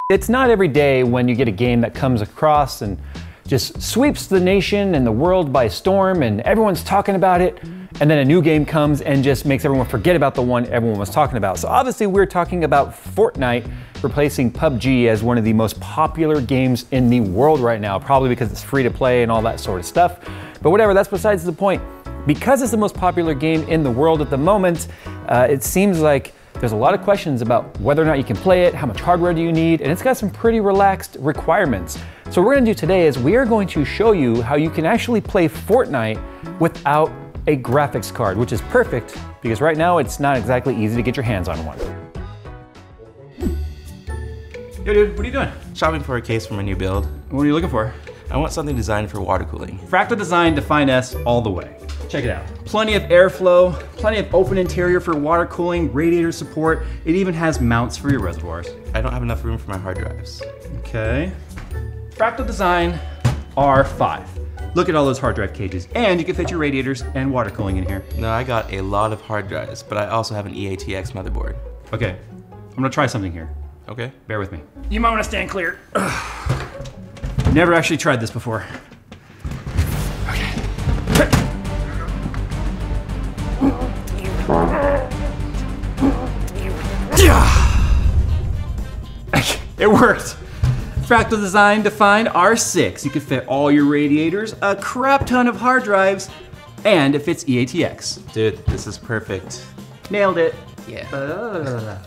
It's not every day when you get a game that comes across and just sweeps the nation and the world by storm and everyone's talking about it, and then a new game comes and just makes everyone forget about the one everyone was talking about. So obviously we're talking about Fortnite replacing PUBG as one of the most popular games in the world right now, probably because it's free to play and all that sort of stuff. But whatever, that's besides the point. Because it's the most popular game in the world at the moment, it seems like there's a lot of questions about whether or not you can play it, how much hardware do you need, and it's got some pretty relaxed requirements. So what we're gonna do today is we are going to show you how you can actually play Fortnite without a graphics card, which is perfect because right now it's not exactly easy to get your hands on one. Yo dude, what are you doing? Shopping for a case for my new build. What are you looking for? I want something designed for water cooling. Fractal Design Define S all the way. Check it out. Plenty of airflow, plenty of open interior for water cooling, radiator support. It even has mounts for your reservoirs. I don't have enough room for my hard drives. Okay. Fractal Design R5. Look at all those hard drive cages, and you can fit your radiators and water cooling in here. No, I got a lot of hard drives, but I also have an EATX motherboard. Okay, I'm gonna try something here. Okay. Bear with me. You might wanna stand clear. Never actually tried this before. It worked. Fractal Design Define R6. You can fit all your radiators, a crap ton of hard drives, and it fits EATX. Dude, this is perfect. Nailed it. Yeah.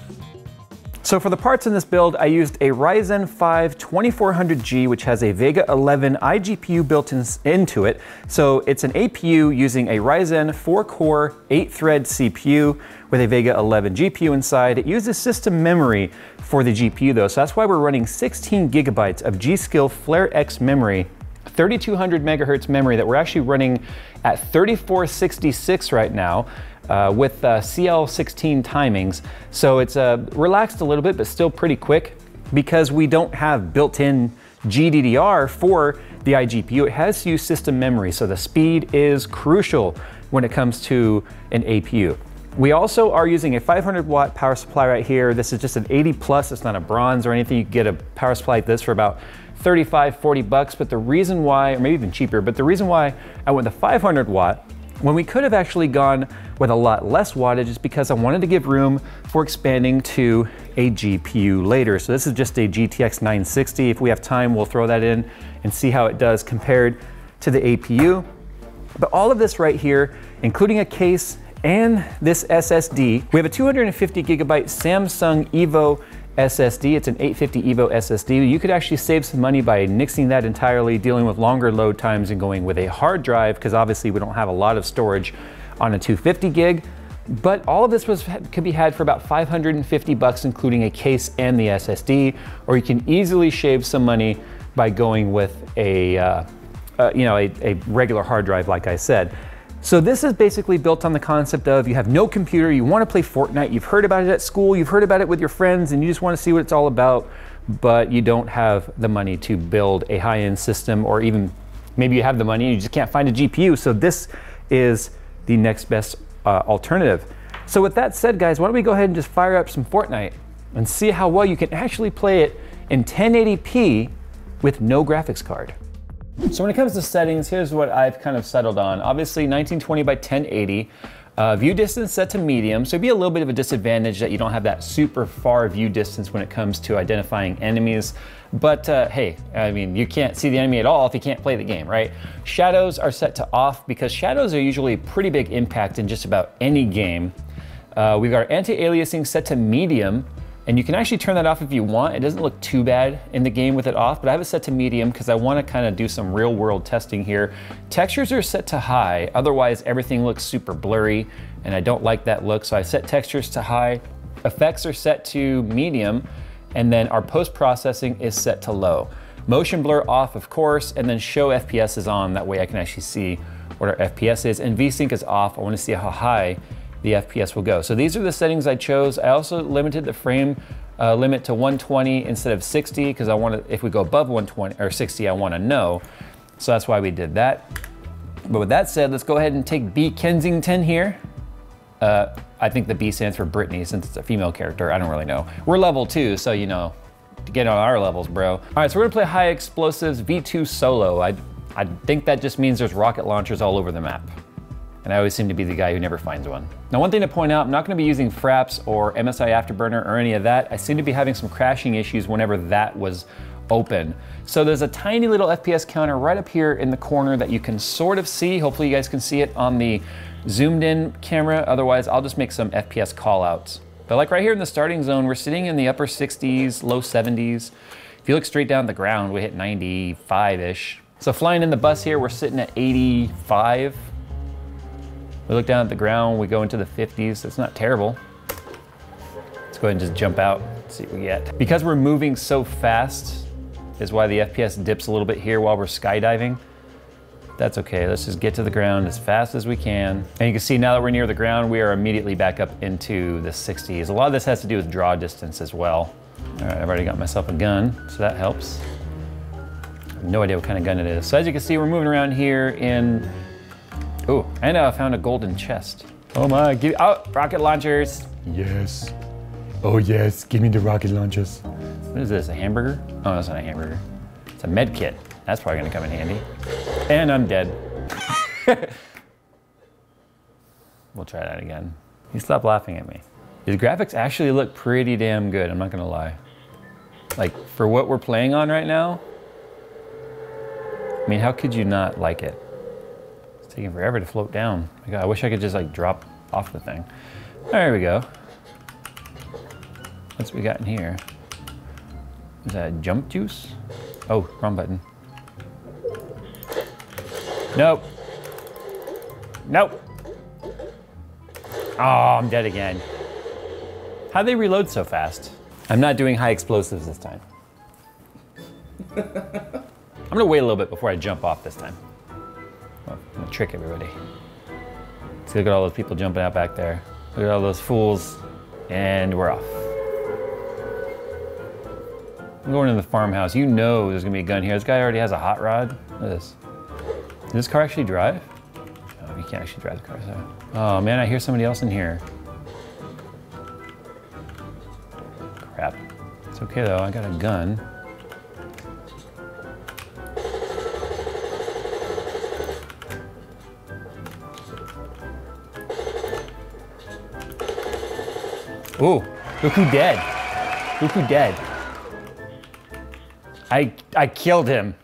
So for the parts in this build, I used a Ryzen 5 2400G, which has a Vega 11 iGPU built into it. So it's an APU using a Ryzen 4-core, 8-thread CPU with a Vega 11 GPU inside. It uses system memory for the GPU though, so that's why we're running 16 gigabytes of G.Skill FlareX memory, 3200 megahertz memory that we're actually running at 3466 right now. With CL16 timings. So it's relaxed a little bit, but still pretty quick because we don't have built-in GDDR for the iGPU. It has to use system memory, so the speed is crucial when it comes to an APU. We also are using a 500 watt power supply right here. This is just an 80 plus, it's not a bronze or anything. You can get a power supply like this for about 35, 40 bucks, but the reason why, or maybe even cheaper, but the reason why I went the 500 watt when we could have actually gone with a lot less wattage is because I wanted to give room for expanding to a GPU later. So this is just a GTX 960. If we have time, we'll throw that in and see how it does compared to the APU. But all of this right here, including a case and this SSD, we have a 250 gigabyte Samsung Evo SSD. It's an 850 Evo SSD. You could actually save some money by nixing that entirely, dealing with longer load times and going with a hard drive, because obviously we don't have a lot of storage on a 250 gig. But all of this could be had for about 550 bucks, including a case and the SSD, or you can easily shave some money by going with a regular hard drive, like I said. So this is basically built on the concept of you have no computer, you want to play Fortnite, you've heard about it at school, you've heard about it with your friends, and you just want to see what it's all about, but you don't have the money to build a high-end system, or even maybe you have the money and you just can't find a GPU. So this is the next best alternative. So with that said, guys, why don't we go ahead and just fire up some Fortnite and see how well you can actually play it in 1080p with no graphics card. So when it comes to settings, here's what I've kind of settled on. Obviously 1920 by 1080, view distance set to medium, so it'd be a little bit of a disadvantage that you don't have that super far view distance when it comes to identifying enemies. But hey, I mean, you can't see the enemy at all if you can't play the game, right? Shadows are set to off because shadows are usually a pretty big impact in just about any game. We've got our anti-aliasing set to medium, and you can actually turn that off if you want. It doesn't look too bad in the game with it off, but I have it set to medium because I want to kind of do some real world testing here. Textures are set to high, otherwise everything looks super blurry, and I don't like that look, so I set textures to high. Effects are set to medium, and then our post-processing is set to low. Motion blur off, of course, and then show FPS is on. That way I can actually see what our FPS is, and VSync is off. I want to see how high the FPS will go. So these are the settings I chose. I also limited the frame limit to 120 instead of 60 because I want to, if we go above 120 or 60, I want to know. So that's why we did that. But with that said, let's go ahead and take B Kensington here. I think the B stands for Brittany since it's a female character. I don't really know. We're level 2, so you know, to get on our levels, bro. All right, so we're gonna play High Explosives V2 solo. I think that just means there's rocket launchers all over the map. And I always seem to be the guy who never finds one. Now, one thing to point out, I'm not gonna be using Fraps or MSI Afterburner or any of that. I seem to be having some crashing issues whenever that was open. So there's a tiny little FPS counter right up here in the corner that you can sort of see. Hopefully you guys can see it on the zoomed in camera. Otherwise, I'll just make some FPS call outs. But like right here in the starting zone, we're sitting in the upper 60s, low 70s. If you look straight down the ground, we hit 95-ish. So flying in the bus here, we're sitting at 85. We look down at the ground, we go into the 50s. It's not terrible. Let's go ahead and just jump out, see what we get. Because we're moving so fast is why the FPS dips a little bit here while we're skydiving. That's okay, let's just get to the ground as fast as we can. And you can see now that we're near the ground, we are immediately back up into the 60s. A lot of this has to do with draw distance as well. All right, I've already got myself a gun, so that helps. I have no idea what kind of gun it is. So as you can see, we're moving around here in, oh, and I found a golden chest. Oh my, rocket launchers. Yes. Oh yes, give me the rocket launchers. What is this, a hamburger? Oh, that's not a hamburger. It's a med kit. That's probably gonna come in handy. And I'm dead. We'll try that again. You stop laughing at me. These graphics actually look pretty damn good, I'm not gonna lie. Like, for what we're playing on right now, I mean, how could you not like it? It's taking forever to float down. My God, I wish I could just like drop off the thing. There we go. What's we got in here? Is that jump juice? Oh, wrong button. Nope. Nope. Oh, I'm dead again. How'd they reload so fast? I'm not doing high explosives this time. I'm gonna wait a little bit before I jump off this time. Well, I'm gonna trick everybody. See, look at all those people jumping out back there. Look at all those fools. And we're off. I'm going to the farmhouse. You know there's gonna be a gun here. This guy already has a hot rod. Look at this. Does this car actually drive? No, you can't actually drive the car, so. Oh man, I hear somebody else in here. Crap. It's okay though, I got a gun. Ooh, look who dead. Look who dead. I killed him.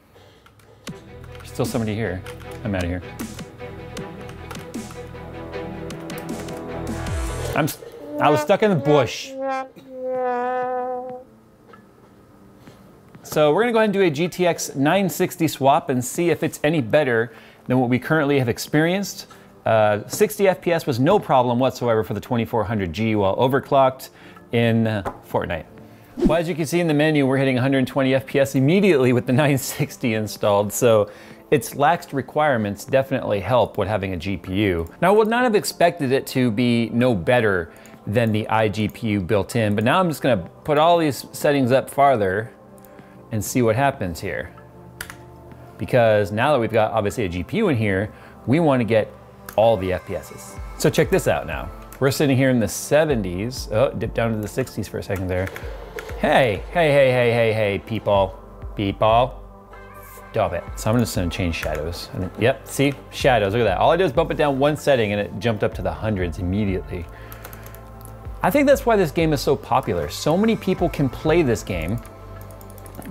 There's still somebody here. I'm out of here. I was stuck in the bush. So we're gonna go ahead and do a GTX 960 swap and see if it's any better than what we currently have experienced. 60 FPS was no problem whatsoever for the 2400G while overclocked in Fortnite. Well, as you can see in the menu, we're hitting 120 FPS immediately with the 960 installed, so its lax requirements definitely help with having a GPU. Now, I would not have expected it to be no better than the iGPU built in, but now I'm just gonna put all these settings up farther and see what happens here. Because now that we've got obviously a GPU in here, we wanna get all the FPSs. So check this out now. We're sitting here in the 70s. Oh, dip down to the 60s for a second there. Hey, people. Stop it. So I'm just gonna change shadows. And yep, see, shadows, look at that. All I did is bump it down one setting and it jumped up to the hundreds immediately. I think that's why this game is so popular. So many people can play this game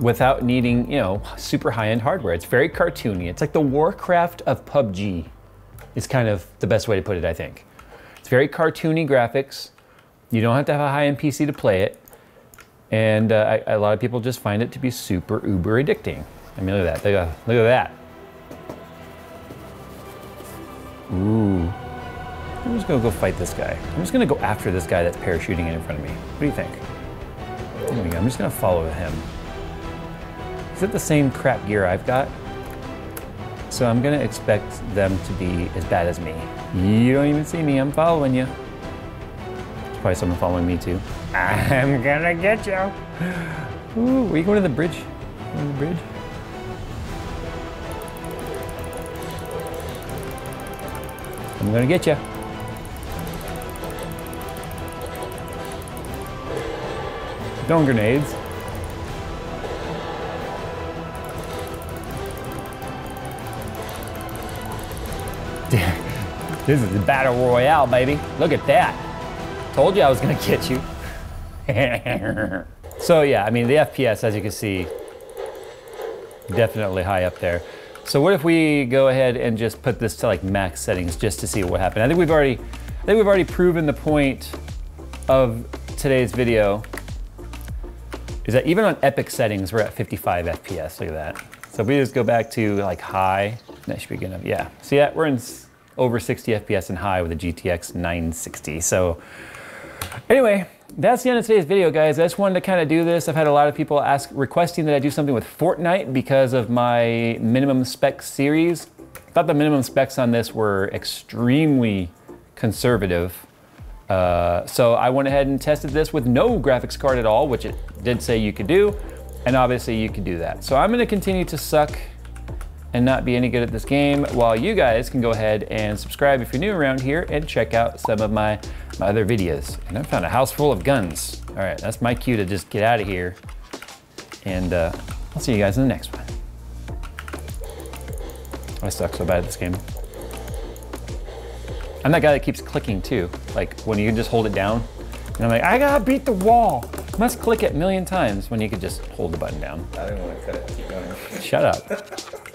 without needing, you know, super high-end hardware. It's very cartoony. It's like the Warcraft of PUBG is kind of the best way to put it, I think. It's very cartoony graphics. You don't have to have a high-end PC to play it. And a lot of people just find it to be super uber addicting. I mean, look at that, look at that. Ooh. I'm just gonna go fight this guy. I'm just gonna go after this guy that's parachuting in front of me. What do you think? There we go, I'm just gonna follow him. Is it the same crap gear I've got? So I'm gonna expect them to be as bad as me. You don't even see me, I'm following you. There's probably someone following me too. I'm gonna get you. Ooh, are you going to the bridge? Going to the bridge? I'm gonna get you. Throwing grenades. This is the Battle Royale, baby. Look at that. Told you I was gonna get you. So yeah, I mean, the FPS, as you can see, definitely high up there. So what if we go ahead and just put this to like max settings just to see what happened? I think we've already proven the point of today's video is that even on epic settings, we're at 55 FPS, look at that. So if we just go back to like high, that should be good enough, yeah. See that, we're in over 60 FPS and high with a GTX 960. So anyway, that's the end of today's video, guys. I just wanted to kind of do this. I've had a lot of people requesting that I do something with Fortnite because of my minimum spec series. I thought the minimum specs on this were extremely conservative. So I went ahead and tested this with no graphics card at all, which it did say you could do. And obviously you could do that. So I'm gonna continue to suck and not be any good at this game while you guys can go ahead and subscribe if you're new around here and check out some of my other videos. And I found a house full of guns. All right, that's my cue to just get out of here. And I'll see you guys in the next one. I suck so bad at this game. I'm that guy that keeps clicking too. Like when you can just hold it down. And I'm like, I gotta beat the wall. Must click it a million times when you could just hold the button down. I didn't want to cut it. Keep going. Shut up.